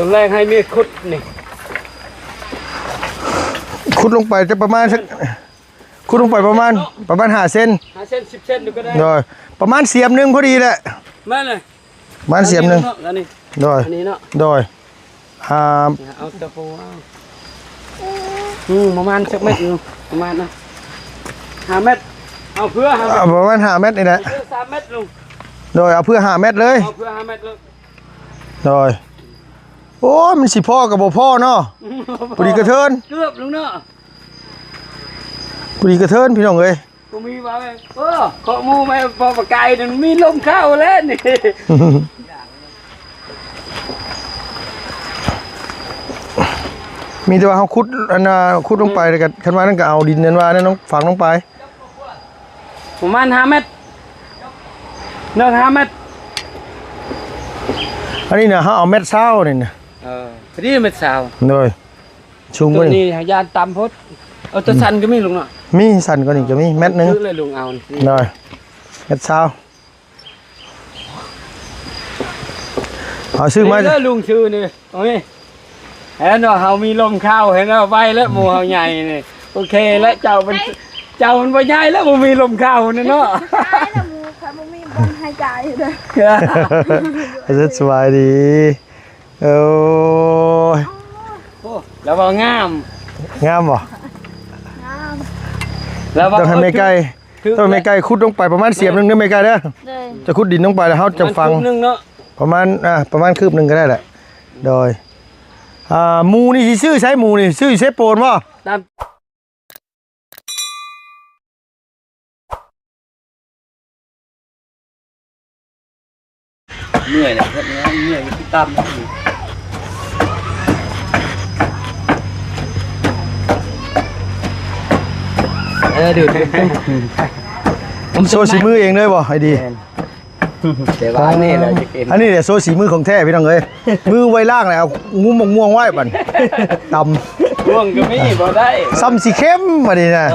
ตอนแรกให้เมียขุดนี่ขุดลงไปจะประมาณสักขุดลงไปประมาณ5 เซน5 เซน10 เซนดูก็ได้โดยประมาณเสียมนึงพอดีแหละแม่เลยประมาณเสียมนึงโดยโดยเอาตะปูประมาณสักเม็ดนึงประมาณนะ5 เม็ดเอาเพื่อประมาณ5 เม็ดนี่แหละ3 เม็ดลุงโดยเอาเพื่อ5 เม็ดเลยเอาเพื่อ5 เม็ดเลยโดยโอ้มันสิพ่อกับบ่พ่อเนาะพอดีกระเทินเกือบลุงเนาะพอดีกระเทินพี่น้องเอ้ยกูมีว่าไงขอมูไม่พอปากไก่นั่นมีลมเข้าแล้วนี่มีแต่ว่าเขาขุดขุดลงไปแล้วก็คันว่านั่นก็เอาดินนั่นว่านั่นน้องฝังลงไปประมาณ5 เม็ด5 เม็ดอันนี้นะเขาเอาเม็ดเศร้านี่นะนี่เม็ดเศร้าเลยชุ่มตัวนี้ยานตำพดเอาตัวสันก็มีลุงเนาะมีสันก็นี่ก็มีเม็ดนึงเลยลุงเอาเลยเม็ดเศร้าเอาซื้อมาเลยลุงชื่อนี่โอ้ยเห็นว่าเขามีลมเข้าเห็นว่าใบแล้วหมูเขาใหญ่นี่โอเคแล้วเจ้ามันใบใหญ่แล้วมันมีลมเข้านี่เนาะมันมีบนหายใจเลยสบายดีโอ้ยแล้วว่างามบ่แล้วว่าต้องทำไม่ใกล้ต้องไม่ใกล้ขุดลงไปประมาณเสียมนึงได้ไม่ใกล้เด้อจะขุดดินลงไปแล้วเขาจะฟังประมาณคืบนึงก็ได้แหละโดยหมูนี่ชื่อใช้หมูนี่ชื่อใช้โปนป่ะเหนื่อยเลยครับเหนื่อยที่ตำดูผมโซ่สีมือเองเลยบ่ไอ้ดีแต่ว่านี่แหละจะกินอันนี้เนี่ยโซ่สีมือของแท้พี่น้องเอ้ยมือไว้ล่างเลยเอางูม่วงไว้บั่นตำม่วงก็ไม่บ่ได้ซ้ำสีเข้มมาดินะ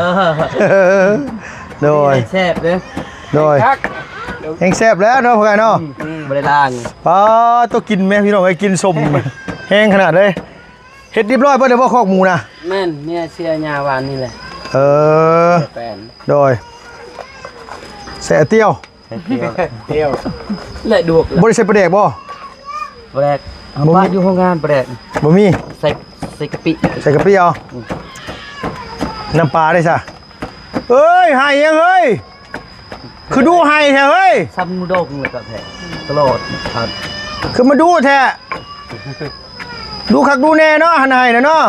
โดยแซ่บเลยโดยแห้งแซ่บแล้วเนาะพ่อไก่เนาะบริล่างต้องกินไหมพี่น้องไอ้กินสมแห้งขนาดเลยเฮ็ดเรียบร้อยเพื่อเดี๋ยวพ่อคอกหมูนะแม่นเนี่ยเชียร์ยาวานนี่แหละโดยใส่เตี้ยวเลยดูบริษัทประเดกบ่ประเดกบ้านอยู่ห้องงานประเดกบ่มีใส่กะปิเอาน้ำปลาได้ซะเอ้ยหายยังเฮ้ยคือดูหายแท้เฮ้ยซ้ำมือโดกเลยกับแท้ตลอดครับคือมาดูแท้ดูคักดูแน่เนาะหันหายนะเนาะ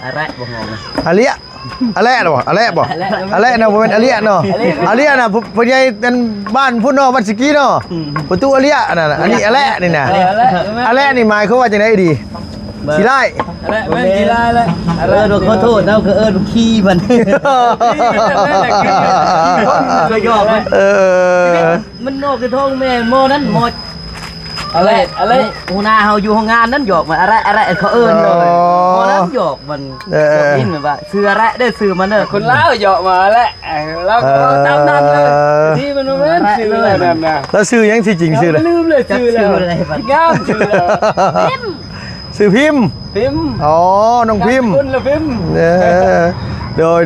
อะไรบ่งงอะไรนะบ่เป็นอะไรเนาะอะไรนะพ่อใหญ่เป็นบ้านพุ่นเนาะบ้านสกีเนาะประตูอะไรนั่นน่ะอันนี้อะไรนี่นะอะไรนี่หมายเขาว่าจังได๋ดีขี้ไล่อะไรไม่ขี้ไล่เลยขอโทษนะคือขี้มันก็ยอกมันนอกกระทงแม่โมนั้นหมดอะไรหัวหน้าเฮาอยู่ห้องงานนั้นหยอกมันอะไรเขาเลยพอนั้นหยอกมันกินแบบว่าซื้ออะไรได้ซื้อมันเนอะคนเล่าหยอกมาแล้วเราตามนั้นเลยที่มันไม่ซื้ออะไรแบบนั้นแล้วซื้อยังที่จริงซื้อเลยลืมเลยซื้ออะไรงามซื้อซื้อพิมพ์อ๋อน้องพิมพ์คุณละพิมพ์โดย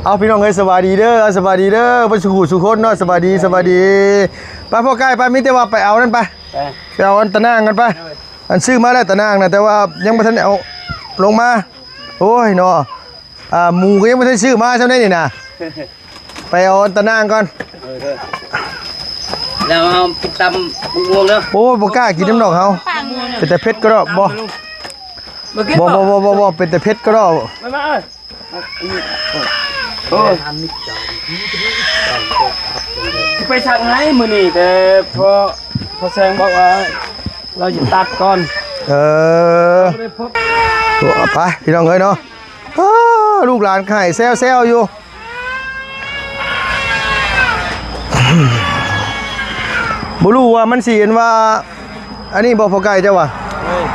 เอาพี่น้องเอ้ยสวัสดีเด้อสวัสดีเด้อไปสุคนเนาะสวัสดีไปพ่อใกล้ไปมิแต่ว่าไปเอานั่นไปเอาอันตะนางกันไปอันซื้อมาแล้วตะนางนะแต่ว่ายังไม่ทันเอาลงมาโอ้ยเนาะหมูก็ยังไม่ทันซื้อมาใช่ไหมนี่นะไปเอาอันตะนางก่อนแล้วเอาปิดตำม่วงแล้วโอ้บ่กล้ากินน้ำดอกเขาเป็นแต่เพชรก็ได้บ่เป็นแต่เพชรก็ได้ไปทางไหนมือนี่แต่พอแซงบอกว่าเราจะตัดก่อนไปพี่น้องเอ้ยเนาะลูกหลานไข่แซวอยู่บ่รู้ว่ามันสิเห็นว่าอันนี้บ่พอไก่เจ้าว่ะ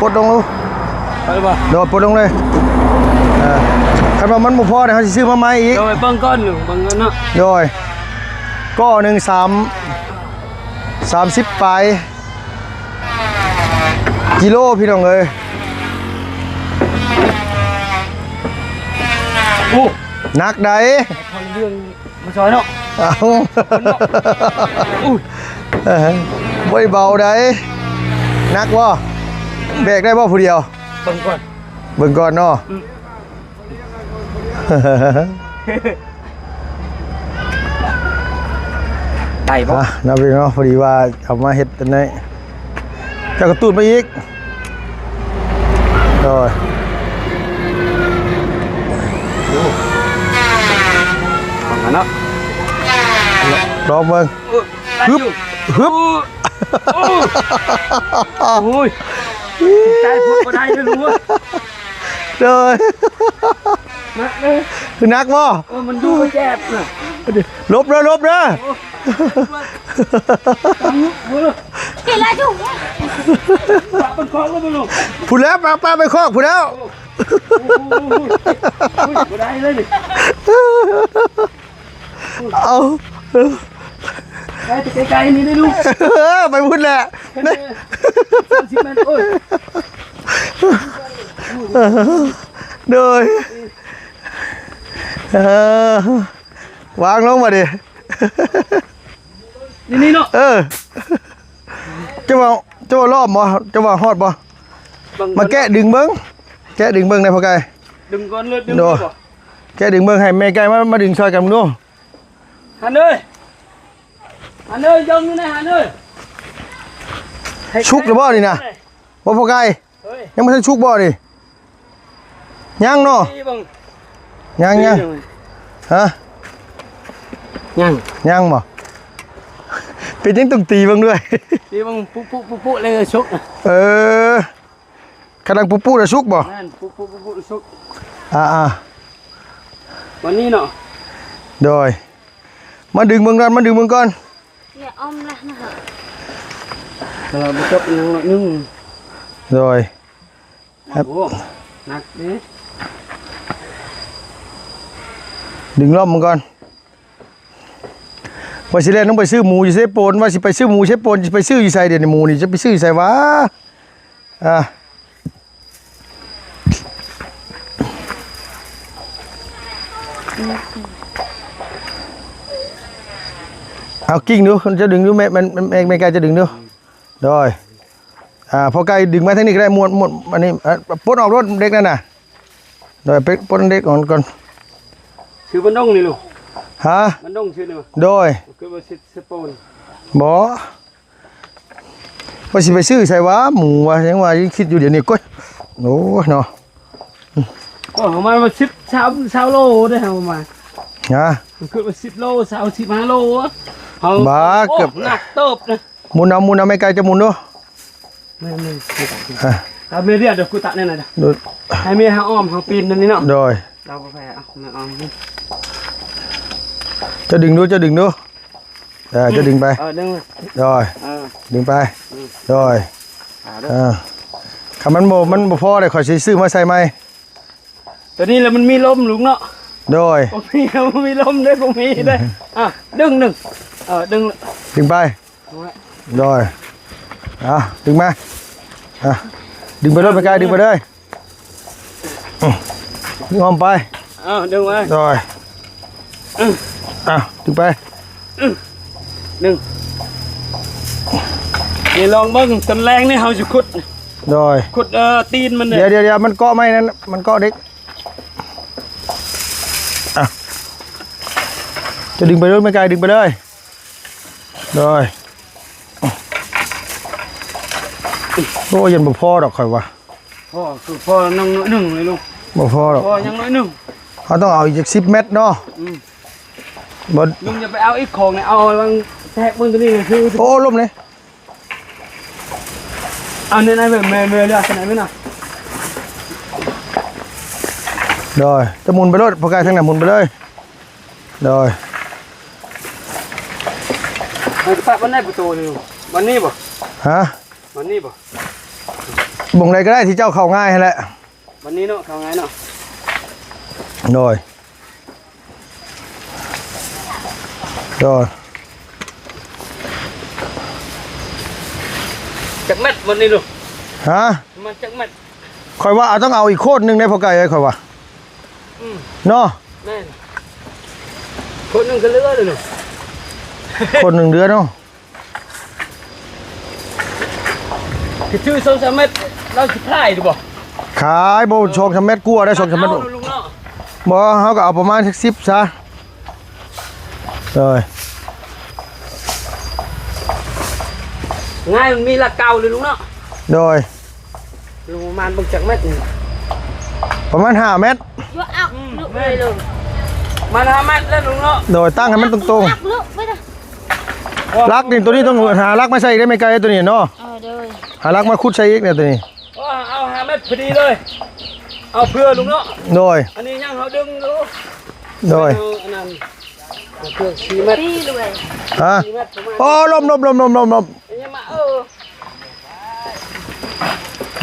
ปลดลงลูกไปบ่โดดปลดลงเลยคันว่ามันบ่พอเนี่ยเขาสิซื้อมาใหม่อีกโดยเบิ่งก้อนอยู่เบิ่งเนาะโดยก็30 ปลายกิโลพี่น้องเอ้ย นักใด ทางเรื่องมาซอยเนาะ เอาบ่ได้เบาใดนักบ่แบกได้บ่ผู้เดียว เบิ่งก่อน เบิ่งก่อนเนาะ ได้บ่ อ่ะนับพี่เนาะพอดีว่าเอามาเฮ็ดอันนี้เจะกระตุ้นมาอีกโดย เนาะ ลองเบิ่ง ฮึบ ฮึบ โอ้ยใจพูดบ่ได้เลยรู้ว่า โดย นักเลย คือนักบ่ มันดูแจ็บน่ะ ลบเด้อลบเด้อ กี่ละจุ๊บ ปากมันคล้องแล้วบ่ลูก พูดแล้วป้าไปคอกพูดแล้ว บ่ได้เลยนี่ เอา ไปไกลๆนี่ได้ลูก ไปพูดแหละนี่ 30 เมตรโอ้ย โดยวางลงมาดิ นี่เนาะ จะว่ารอบบ่จะว่าฮอดบ่มาแกะดึงเบิ้งแกะดึงเบิ้งได้พอไกล ดึงก่อนเลยดึง โด บ่ แกะดึงเบิ้งให้แม่ไก่มาดึงซอยกันดู หันเลยยงอยู่ไหนหันเลย ชุกหรือบ่นี่นะบ่พอไกล เฮ้ย ยังไม่ทันชุกบ่นี่ยังเนาะ นี่บัง ยังฮะ ยัง ยังบ่เป็นยังต้องตีเบิ่งด้วย นี่บังปุ๊เลยชุก กำลังปุ๊ๆแล้วชุกบ่ นั่นปุ๊ชุก อ่า วันนี้เนาะ โดยมาดึงเบิ่งก่อนเนี่ยอมละนะฮะ บ่จบนึง โดย ครับโอ้หนักนี่ ดึงรอบมึงก่อนว่าสิเล่นต้องไปซื้อหมูอยู่เซโปนว่าสิไปซื้อหมูเซโปนจะไปซื้ออยู่ไสเดี๋ยวนี้หมูนี่จะไปซื้ออยู่ไสวะเอากิ้งดูมันจะดึงดูไม่ไกลจะดึงดูโดยพอไกลดึงมาทางนี้ก็ได้ม้วนอันนี้ปลดออกรถเด็กนั่นน่ะโดยปลดเด็กก่อน ชื่อมันดงนี่ลูก ฮะ มันดงชื่อนี่บ่ โดย คือว่าสปอน บ่ว่าสิไปซื้อใส่วะหมูวะยังว่าคิดอยู่เดี๋ยวนี้ก้อยโอ้เนาะ โอ้ประมาณว่า10 โลได้เฮามา ฮะ คือว่า10 โล15 โลเฮา บ้าเกือบ หนักเติบนะ หมุนเอาไม่ไกลจะหมุนดู ไม่ถ้าเมียเรียกเดี๋ยวกูตัดเนี่ยนะ ดู ให้เมียหาอ้อมหาปีนนั่นนี่เนาะ โดย เราไปเอามาอ้อม จะดึงดูจะดึงไป ดึง โดยดึงไปโดยคำมันบ่พอเลยขอซื้อมาใส่ไหม ตัวนี้แล้วมันมีลมลุงเนาะ โดย ผมมีลมด้วยผมมีได้ดึงดึงไปโดยดึงมาดึงไปเลยไปไกลดึงไปเลยดึงอ้อมไป ดึงไป โดยดึงไป ดึงนี่ลองเบิ้งตอนแรงนี่เฮาจะขุด โดย ตีนมันเนี่ย เดี๋ยวมันเกาะไหมนั่นมันเกาะเด็กจะดึงไปเลยไม่ไกลดึงไปเลยโดยโอ้ยันบ่พอดอกข่อยวะ พอนั่งหนึ่งเลยลูก บ่พอดอก พอยังน้อยหนึ่ง เขาต้องเอาอีก10 เมตรเนาะบ่ ลุงจะไปเอาอีกของเนี่ยเอาลังแทกมึงตัวนี้คือ โอ้ล้มเลย เอาเนี่ยนายแบบเมย์เลือกขนาดไหนน่ะ โดยจะหมุนไปรถพอไกลทางไหนหมุนไปเลยโดย มันจะแปะวันไหนประตูนี่วันนี้บ่ ฮะ วันนี้บ่ บ่งใดก็ได้ที่เจ้าเข้าง่ายให้แหละ วันนี้เนาะเขาไงเนาะ โดยจักเม็ดวันนี้ลูก ฮะ มันจักเม็ด ข่อยว่าต้องเอาอีกโคตรหนึงได้พอไกลเลยข่อยว่าเนาะ แม่ คนนึงก็เลือเลยหนู คน1เดือนเนาะ คือชื่อ2-3 เมตรเราสิขายดูบ่ ขายบ่2-3 เม็ดกลัวได้2-3 เม็ด ลุงเนาะ บ่เฮาก็เอาประมาณสัก10ซะเลย ง่ายมันมีหลักเก่าเลยลุงเนาะ โดย ลุงประมาณบังจักเม็ดนี่ ประมาณ5 เม็ด vô ọc nước đây luôn มาทำเม็ดแล้วลุงเนาะ โดยตั้งให้มันตรง ọc nước với đây ๆลักนี่ตัวนี้ต้องหาลักมาใส่อีกได้ไม่ไกลตัวนี้เนาะ đời หาลักมาขุดใส่อีกเนี่ยตัวนี้ เอา5 เม็ดพอดีเลยเอาเพื่อลุงเนาะ โดย อันนี้ยังเขาดึงดู โดย อันนั้นเพื่อ4 เม็ด đi luôn ฮะ 4 เม็ดประมาณ โอ้ลม อันนี้มา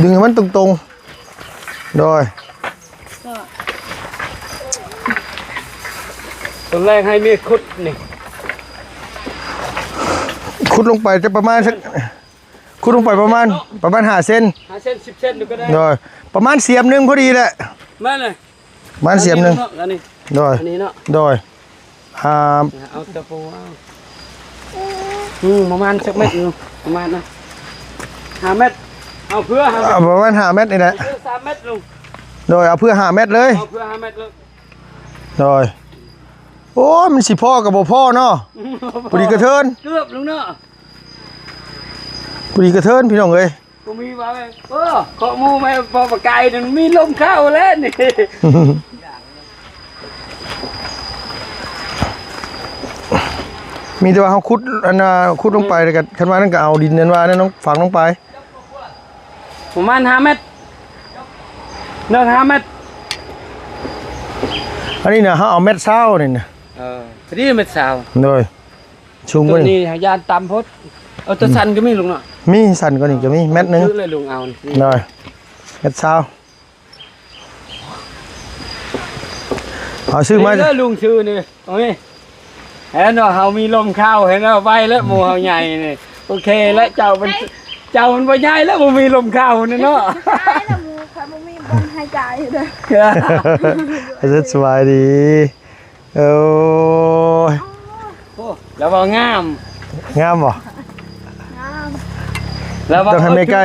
ดึงให้มันตรงๆโดย rồi ตอนแรกให้เมียขุดนี่ ขุดลงไปจะประมาณสักขุดลงไปประมาณ5 เซน 5 เซน10 เซนดูก็ได้ โดยประมาณเสียมหนึงพอดีแหละ มาเลย ประมาณเสียมหนึง อันนี้ โดย อันนี้เนาะ โดยเอาตะปูเอาประมาณสักเม็ดนึงประมาณนะ5 เม็ดเอาเพื่อ5 เม็ด ประมาณ5 เมตรนี่แหละ เพื่อ3 เม็ดลุง โดยเอาเพื่อ5 เมตรเลย เอาเพื่อ5 เม็ดเลย โดยโอ้ยมันสิพ่อกับบ่พ่อเนาะพอดีกระเทิน เกือบลุงเนาะ พอดีกระเทินพี่น้องเอ้ย กูมีว่าไงขอมูไม่พอปากไก่นั่นมีลมเข้าแล้วนี่ มีแต่ว่าเขาขุดอันน่ะขุดลงไปแล้วก็คันว่านั่นก็เอาดินนั่นว่านั่นน้องฝังลงไป ประมาณ5 เม็ดเนิน5 เม็ด อันนี้น่ะเฮาเอาเม็ดเช้านี่น่ะ พอดีเม็ดสาว โดยชุง ตั บ่ ว นี่ นี้ยานตำพดเอาตัวสันก็มีลุงเนาะ มีสั่นกว่านี้ก็มีเม็ดหนึง ซื้อเลยลุงเอา โดยเม็ดเช้าเอาซื้อมา เด้อลุงซื้อนี่โอ้ยเห็นว่าเฮามีลมเข้าเห็นว่าไว้แล้วหมู่เฮาใหญ่นี่โอเคแล้วเจ้ามันบ่ใหญ่แล้วบ่มีลมเข้านี่เนาะ ai là mua phải mua mi bông 2 trái rồi đây ไอ้เฮ็ดสบายดีโอ้ย โอ้แล้วว่างาม งามบ่ ngon แล้วว่า ต้องให้แม่ไก่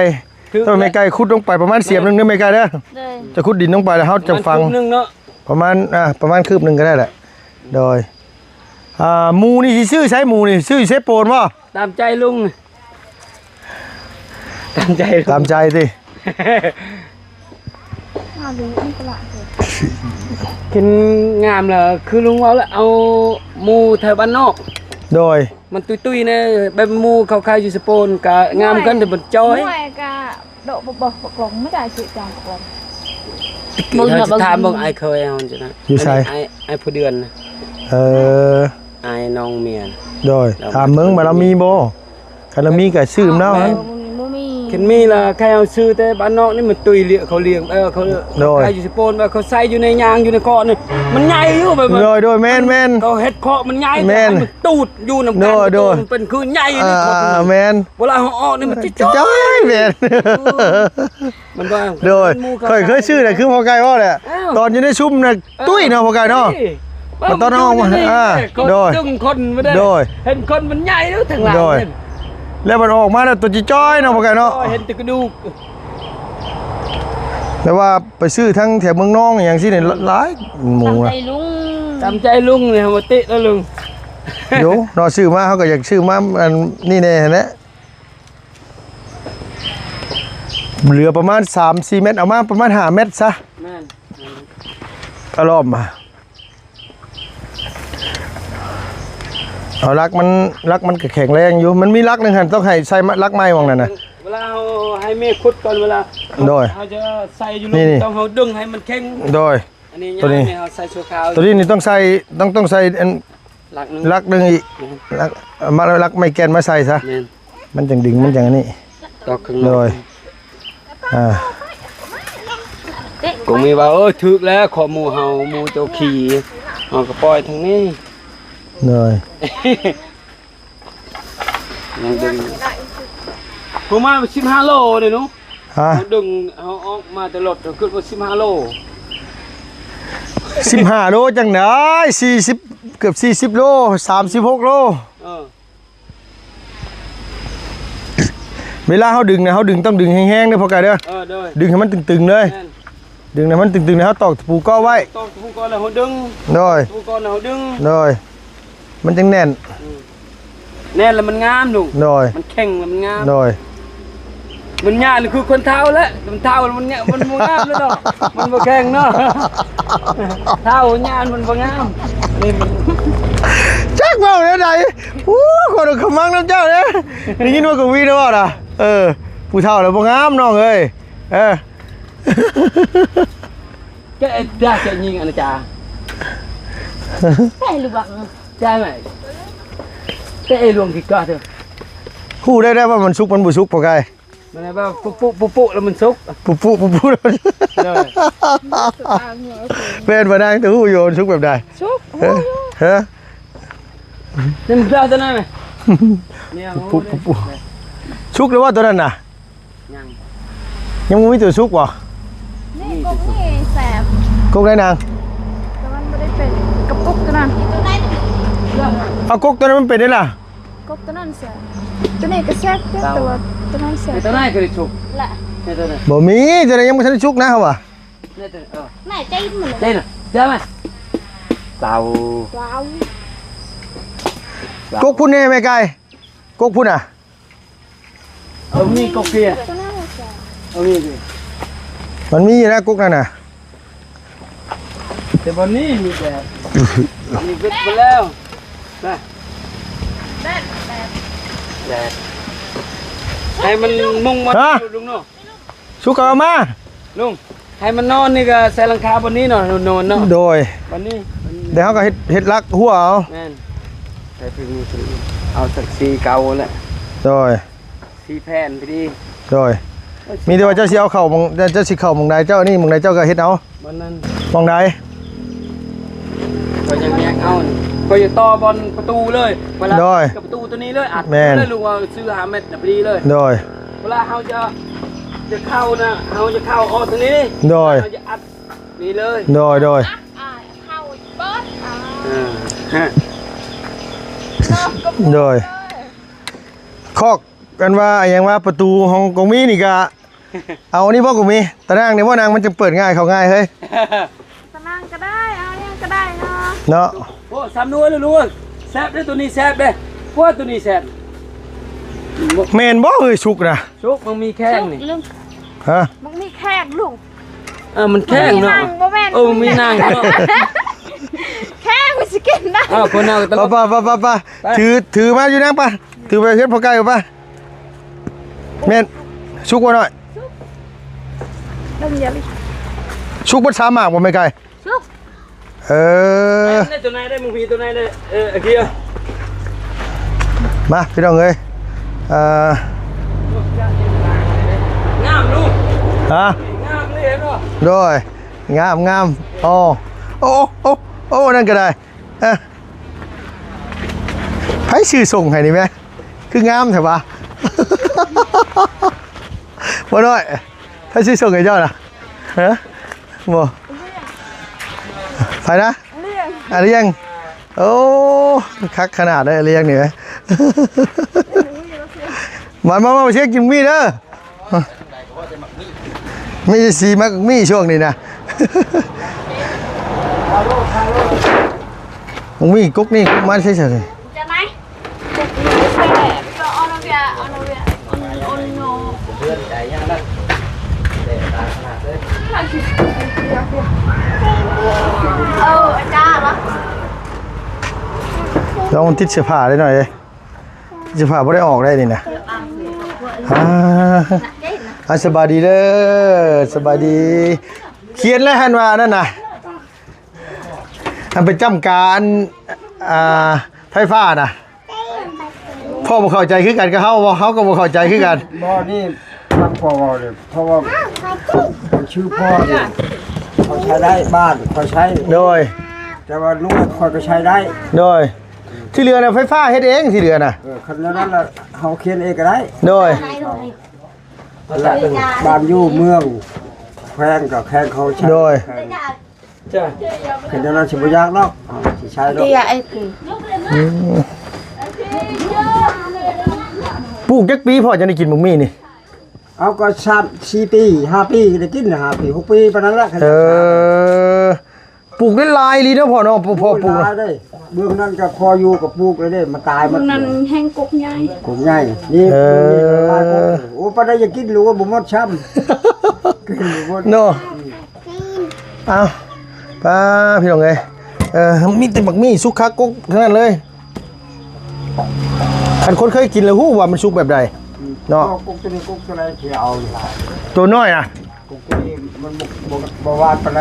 ต้องให้แม่ไก่ขุดลงไปประมาณเสียมหนึงเด้อแม่ไก่เด้อ đây จะขุดดินลงไปแล้วเฮาจะฟัง มันคืบนึงเนาะ ประมาณคืบหนึงก็ได้แหละโดยหมูนี่สิซื้อใช้หมูนี่ซื้อใช้โปนบ่ ตามใจลุงตามใจลุง ตามใจสิ ngon gì cũng có loại rồi กินงามเหรอคือลุงว่าแล้วเอาหมูแถวบ้านนอก โดย มันตุยๆนะแบบหมูขาวๆอยู่สปอนกะงามกันแต่มันจ้อย ngoài cả độ bọc bọc mới đại sự chồng bọc เขาจะถามเบิ่งไอ้เคยเอาจังนะ อยู่ไส ไอ้ผู้เดือนนะ เออ ไอ้น้องเมียนะ โดยถามมึงมาเรามีบ่คันเรามีก็ซื้อมเนาะนั้น mua mi เห็นมีล่ะใครเอาซื้อแต่บ้านนอกนี่มันตุยเลี้ยเขาเลี้ยงเขา โดย ใครอยู่สปอนว่าเขาใส่อยู่ในยางอยู่ในเกาะนี่มันใหญ่อยู่แบบ โดยแม่น เขาเฮ็ดเคาะมันใหญ่ แม่น มันตูดอยู่นำกัน โดย มันเป็นคือใหญ่ อ่า นี่เคาะ แม่น เวลาเขาออกนี่มันจะ จ้ จ้อย อยแม่น มันว่า โดยเคยชื่อน่ะคือพอไก่ว่าแหละ อ้าว ตอนอยู่ในซุ้มน่ะตุ้ยเนาะพอไก่เนาะ ฮ้ย ตอนออกมา ยู่นี่ คน โดย ดึงคนไม่ได้ โดย เห็นคนมันใหญ่แล้วทางหลัง โดย เนี่ย แล้วมันออกมาแล้วตัวจิจ้อยเนาะพอไก่เนาะ เห็นแต่กระดูก แต่ว่าไปซื้อทั้งแถวเมืองน้องอย่างที่นี่หลายหมู tầm อะ tay luôn ตามใจลุงเนี่ยมาติแล้วลุง เดี๋ยวนอซื้อมาเขาก็อยากซื้อมาอันนี่แน่แหละเหลือประมาณ 3-4 เม็ดเอามาประมาณ5 เม็ดซะ แม่น เอารอบมาเอารักมันก็แข็งแรงอยู่มันมีรักหนึงหั่นต้องให้ใส่รักไม้วางนั่นน่ะ เวลาเราให้เมฆขุดก่อนเวลา โดย เขาจะใส่อยู่ นี่ ลุงต้องเขาดึงให้มันแข็ง โดย อันนี้ ตัวนี้ เนี่ยเขาใส่ชั่วคราว ตัวนี้นี่ต้องใส่ต้องใส่อัน หลักหนึง รักหนึงอีกรักมารักไม้แกนมาใส่ซะ แม่น มันจังดึงมันจังอันนี้ ตอกข้างน โด อก ยอ่า กูมีว่าถึกแล้วขอหมูเฮาหมูเจ้าขี่เฮาก็ปล่อยทางนี้ โดย ยังดึงผมมา15 โลเลยเนาะ ฮะ เขาดึงเขาออกมาแต่รถเขาขึ้นมา15 โล 15โลจังได๋40เกือบ40โล36โลเวลาเฮาดึงนะเฮาดึงต้องดึงแห้งๆเด้อพ่อไก่เด้อดึงให้มันตึงๆเลยดึงให้มันตึงๆแล้วเฮาตอกตะปูก้อไว้ตอกตะปูก้อแล้วเฮาดึงโดยตะปูก้อแล้วเฮาดึงโดยมันจังแน่นแน่นแล้วมันงามลุงโดยมันแข็งแล้วมันงามโดยมันยากนี่คือคนเท้าแล้วมันเท้ามันเนี่ยมันบ่งามแล้วเนาะมันบ่แข็งเนาะเท้าหญ้ามันบ่งามนี่มันจักเว้าได้ไดคนขมังน้ำเจ้าเด้ได้ยินว่าก็วีนะว่าล่ะผู้เฒ่าแล้วบ่งามน้องเอ้ยcái ra chạy nhìn anh cha cái luôn bằng cha mày cái luôn thì coi thôi ฮู้ได้ว่ามันสุกมันบ่สุกพอไกล มันแบบปุ๊แล้วมันสุกปุ๊เป็นบ่นางแต่ฮู้อยู่สุกแบบใดสุกฮะนี่มันตัวนั้นมั้ยเนี่ยปุ๊สุกแล้วว่าตัวนั้นน่ะยังบ่มีตัวสุกบ่นี่กุ๊กนี่แสบกุ๊กได้นางแต่มันไม่ได้เป็นกับกุ๊กตัวนั้นเอากุ๊กตัวนั้นมันเป็นได้ล่ะกุ๊กตัวนั้นแสบตัวนี้ก็แสบตัวนั้นแสบตัวนั้นคือสุกละนี่ตัวนั้นบ่มีตัวนั้นยังบ่ทันสุกนะเฮาว่ะนี่ตัวแม่ใจมันเลยได้น่ะใช่มั้ยเต่ากุ๊กพุ่นนี่แม่ไก่กุ๊กพุ่นน่ะมีกุ๊กเกียร์มีดิมันมีนะกุ๊กนั่นน่ะแต่วันนี้มีแต่มีเบ็ดไปแล้วนะแดดให้มันมุ่งมาลุงเนาะสุกเอามาลุงให้มันนอนนี่ก็ใส่หลังคาบนนี้เนาะนอนเนาะโดยวันนี้เดี๋ยวเขาก็เฮ็ดลักหัวเอาแม่นใส่พึ่งเอาสักสีเก่าแหละโดยสีแผ่นพอดีโดยมีแต่ว่าเจ้าสิเอาเข้ามองเจ้าสิเข้ามองใดเจ้านี่มองใดเจ้าก็เฮ็ดเอาบ่นั้นมองใดก็ยังแยกเอาก็จะต่อบอลประตูเลยเวลากับประตูตัวนี้เลยอัดเลยลุงเอาซื้อ5เมตรพอดีเลยโดยเวลาเขาจะเข้านะเขาจะเข้าออกตรงนี้โดยเขาจะอัดนี่เลยโดยเข้าบอสโดยคอกกันว่าอย่างว่าประตูห้องกงมีนี่ก็เอานี่บ่กงมีตะนางนี่บ่นางมันจะเปิดง่ายเข้าง่ายเฮ้ยตะนางก็ได้เอาเนี่ยก็ได้เนาะโอ้สามนัวเลยลุงแซ่บได้ตัวนี้แซ่บได้พวกตัวนี้แซ่บแม่นบ่เอ้ยสุกนะสุกมันมีแข้งนี่ฮะมันมีแข้งลุงมันแข้งเนาะมันมีนางเนาะแข้งมันสิกินได้คนเอาตลอดป่ะถือมาอยู่นางป่ะถือไปเฮ็ดพอไก่ป่ะแม่นสุกบ่หน่อยสุกบ่สามากบ่แม่ไก่สุกได้ตัวไหนได้มึงพี่ตัวไหนได้ไอ้เกียร์มาพี่น้องเอ้ยงามลูกฮะงามเลยเห็นป่ะด้วยงามโอ้นั่นก็ได้ให้ชื่อส่งให้นี่ไหมคืองามใช่ปะบ่น้อยให้ชื่อส่งให้เจ้าน่ะฮะบ่ไปนะเลี้ยงโอ้คักขนาดได้เลี้ยงนี่ไหมมาเช็คกินมีเด้อมีสีมักมีช่วงนี้นะมึงมีกุ๊กนี่กุ๊กมันใช่ไหมจะไหมก็ออนเวียเพื่อนใจยังนั่นอาจารย์เหรอลองติดเสื้อผ้าได้หน่อยเลยเสื้อผ้าไม่ได้ออกได้นี่นะสบายดีเด้อสบายดีเขียนแล้วฮันว่านั่นน่ะไปจำการไฟฟ้าน่ะพ่อบ่เข้าใจคือกันกับเขาก็บ่เข้าใจคือกันบ่นี่ฟังพ่อเลยเพราะว่าชื่อพ่อเนี่ยเขาใช้ได้บ้านเขาใช้โดยแต่ว่าลูกเขาก็ใช้ได้โดยที่เรือน่ะไฟฟ้าเฮ็ดเองที่เรือน่ะคันนั้นล่ะเขาเขียนเองก็ได้โดยบ้านอยู่เมืองแข้งกับแข้งเขาใช้โดย จ้ะคือเดี๋ยวเราสิบ่ยากเนาะสิใช้ดอก Tia ai cứ ปลูกจักปีพอจะได้กินหมกมี่นี่ เอาก็4 ปี5 ปีได้กินนะ5 ปี6 ปีปานนั้นแหละ ปลูกได้หลายลีเนาะพ่อเนาะพอปลูก ได้เบื้องนั้นก็พออยู่กับปลูกเลยเด้มันตายมัน nan hang cục nhai กลุ่มใหญ่นี่โอ้ปานใดจะกินรู้ว่าบ่หมดช้ำกินบ่หมด เนาะเอาป้าพี่น้องเอ้ยมีแต่หมกมี่สุกคักกุ๊กทั้งนั้นเลยคันคนเคยกินแล้วฮู้ว่ามันสุกแบบใดเนาะ กุ๊กตัวนี้กุ๊กตัวไหนที่เอาอยู่ล่ะ ตัวน้อยอ่ะ กุ๊กตัวนี้มันบ่หวานปานใด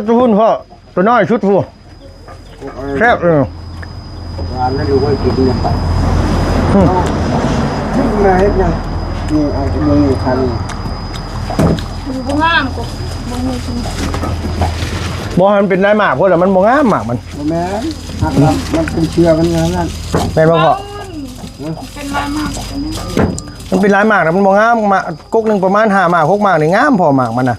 ตัวหุ่นพ่อตัวน้อยชุดผู้แซ่บหวานแล้วดูว่ากินยังไปขึ้นมาเฮ็ดยังนี่เอาตัวนี้คัน bunga cục บ่ให้มันเป็นลายหมากเพราะแล้วมันบ่งามหมากมัน บ่แม่นหักแล้วมันเป็นเชื้อมันนั่น แม่นบ่พ่อ เป็นลายมาก มันเป็นลายหมากนะมันบ่งามหมากกกหนึงประมาณ5หมาก6หมากนี่งามพอหมากมันน่ะ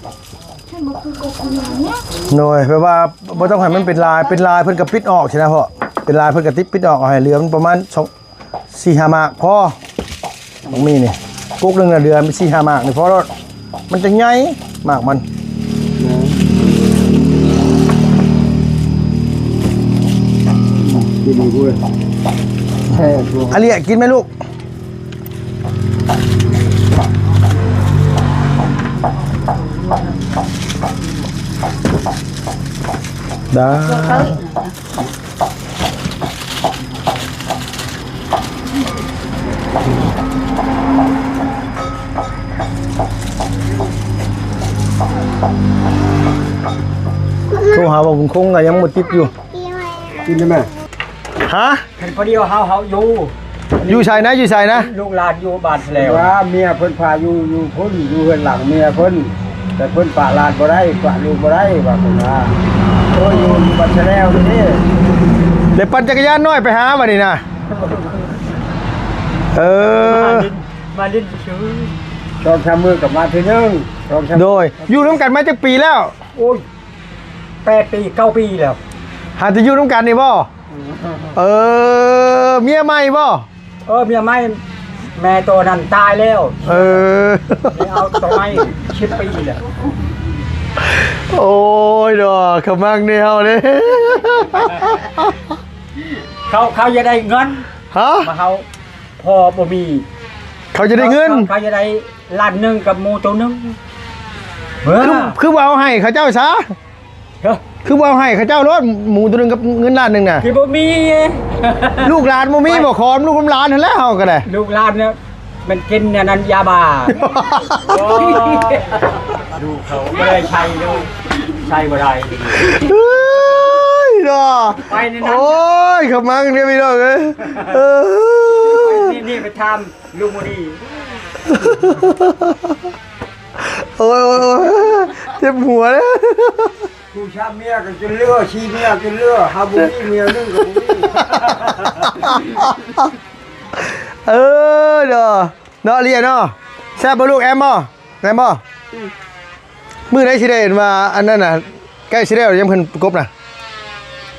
ให้มันคือกบอันนี้ หน่อยแปลว่าบ่ต้องให้มันเป็นลายเพิ่นก็ปิดออกใช่นะพ่อเป็นลายเพิ่นก็ปิดออกเอาให้เหลือมันประมาณ2 4 5หมากพอตรงนี้นี่กกหนึงน่ะเหลือมัน4 5หมากนี่พอแล้วมันจะใหญ่หมากมัน กินด้วยแท้ตัว อาเลียกินไหมลูกได้โทรหาว่าผมคงก็ยังหมดติดอยู่ กินได้ไหม ฮะ พอดีเฮาอยู่ อยู่ใส่นะอยู่ใส่นะ ลูกหลานอยู่บ้านแล้ว ว่าเมียเพิ่นพาอยู่พุ่นอยู่เฮือนหลังเมียเพิ่นแต่เพิ่นปะลานบ่ได้ปะลูกบ่ได้ว่าเพิ่นว่าโอ้ยอยู่บัดซะแล้วนี่ เดี๋ยวปั่นจักรยานน้อยไปหามาดินะมาลิ้นชื่อ ชอบทำมือกับมาทีนึงชอบทำ โดยอยู่น้ำกันมาจักปีแล้ว โอ้ย8 ปี 9 ปีแล้ว หาจะอยู่น้ำกันนี่บ่เมียใหม่บ่ เมียไม่แม่ตัวนั้นตายแล้ว นี่เอาตัวไม่10 ปีแล้ว โอ้ยดอกขมังเนี่ยเฮาเลย เขาจะได้เงิน ฮะ มาเขาพอบ่มี เขาจะได้เงิน เขาจะได้ล้านหนึงกับหมูตัวหนึง คือว่าเอาให้เขาเจ้าซะคือว่าเอาให้เขาเจ้ารถหมูตัวหนึงกับเงินล้านหนึงน่ะ ที่บ่มี ลูกหลานบ่มีบ่ขอมลูกหลานนั่นแหละเฮาก็ได้ ลูกหลานเนี่ยมันกินเนี่ยนั้นยาบ้าดูเขาไม่ได้ใช้เลยใช้บ่ได้ เฮ้ยดอก ไปในนั้น โอ้ยขมังเนี่ยพี่น้องเอ้ย นี่ไปทำลูกโมดี โอ้ยเจ็บหัวเลย ผู้ชาเมียก็จนเลือชีเมียจนเลือหาบุมีเมียนึงกับบุมี เด้อเนาะเรียนเนาะแซ่บบ่ลูกแอมบ่แอมบ่มื้อใดสิได้เห็นว่าอันนั้นน่ะใกล้สิได้ยังเพิ่นประกบน่ะ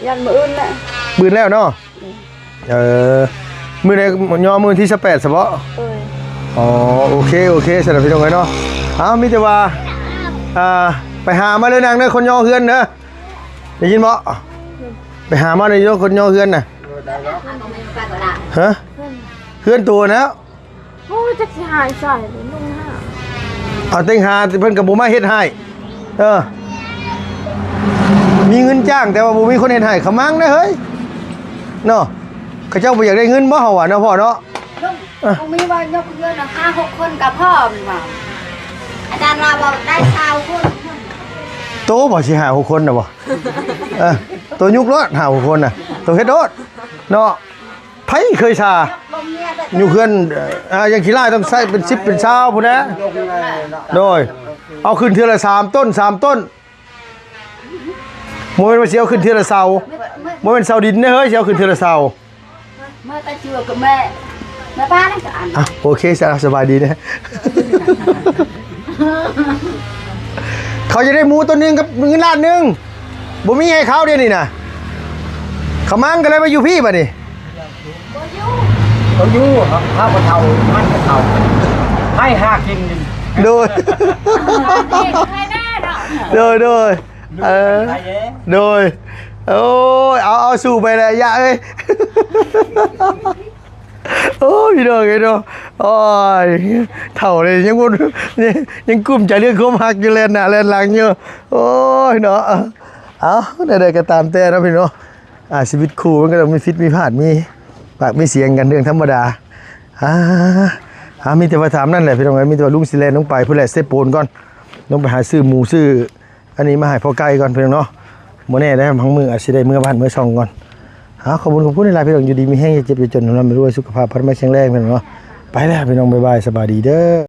ยันมืออื่นแหละ มื้อแล้วเนาะมื้อใดย่อมื้อที่18ซะบ่ เอ้ย อ๋อโอเคสำหรับพี่น้องเนาะมีแต่ว่าไปหามาเลยนางเด้อคนย่อเฮือนเด้อได้ยินบ่ไปหามาเลยคนย่อเฮือนน่ะฮะเฮือนตัวแล้ว โอ้ยจะสิหายใส่เลยลุงห้า เอาเต็งหาเพิ่นกับบ่มาเฮ็ดให้มีเงินจ้างแต่ว่าบ่มีคนเฮ็ดให้ขมังนะเฮ้ยเนาะเขาเจ้าบ่อยากได้เงินบ่เฮาอ่ะเนาะพ่อเนาะ คงมีว่ายกเยอะนะ5-6 คนกับพ่อมีว่าอาจารย์มาบอกได้20 คน โตบ่สิหา6คนน่ะบ่ตัวยุกรถหา6คนน่ะตัวเฮ็ดโดดเนาะไผเคยซา บ่มีแต่ อยู่เพื่อนอย่างขี้ไล่ต้องใส่เป็น10เป็น20พุ่นนะโดยเอาขึ้นเทื่อละ3ต้น3ต้นบ่แม่นว่าสิเอาขึ้นเทื่อละเสาบ่แม่นเสาดินเด้อเฮ้ยสิเอาขึ้นเทื่อละเสา เมื่อตะเจือกับแม่ป้านั่นก็อัน โอเคสบายดีนะเขาจะได้หมูตัวหนึงกับเงินล้านหนึง บ่มีให้เขาเดี๋ยวนี้นะเขามั่งกันเลยมาอยู่พี่ป่ะนี่ เขาอยู่ข้าวกระเทามันกระเทาให้หากินดิ โดย ใครแน่เนาะ โดยโดยโอ้ยเอาสู่ไปเลยยะเอ้ยโอ้ยพี่น้องไอ้น้องโอ้ยเท่าเลยยังวุ่นยังกุ้มใจเรื่องความหักอยู่แลนหน้าแลนหลังอยู่โอ้ยเนาะเอาได้ๆก็ตามแต่นะพี่น้องชีวิตคู่มันก็ต้องมีฟิตมีพลาดมีปากมีเสียงกันเรื่องธรรมดามีแต่ว่าถามนั่นแหละพี่น้องมีแต่ว่าลุงสิแลนลงไปเพื่อแหละเซฟโปนก่อนลงไปหาซื้อหมูซื้ออันนี้มาให้พ่อไก่ก่อนพี่น้องเนาะโมแน่ได้พังมืออาจจะได้มือบ้านมือช่องก่อนขอบคุณในไลน์พี่น้องอยู่ดีมีแห้งเจ็บจนเราไม่รู้ว่าสุขภาพพัฒนาแข็งแรงพี่น้องเนาะไปแล้วพี่น้องบ๊ายบายสบายดีเด้อ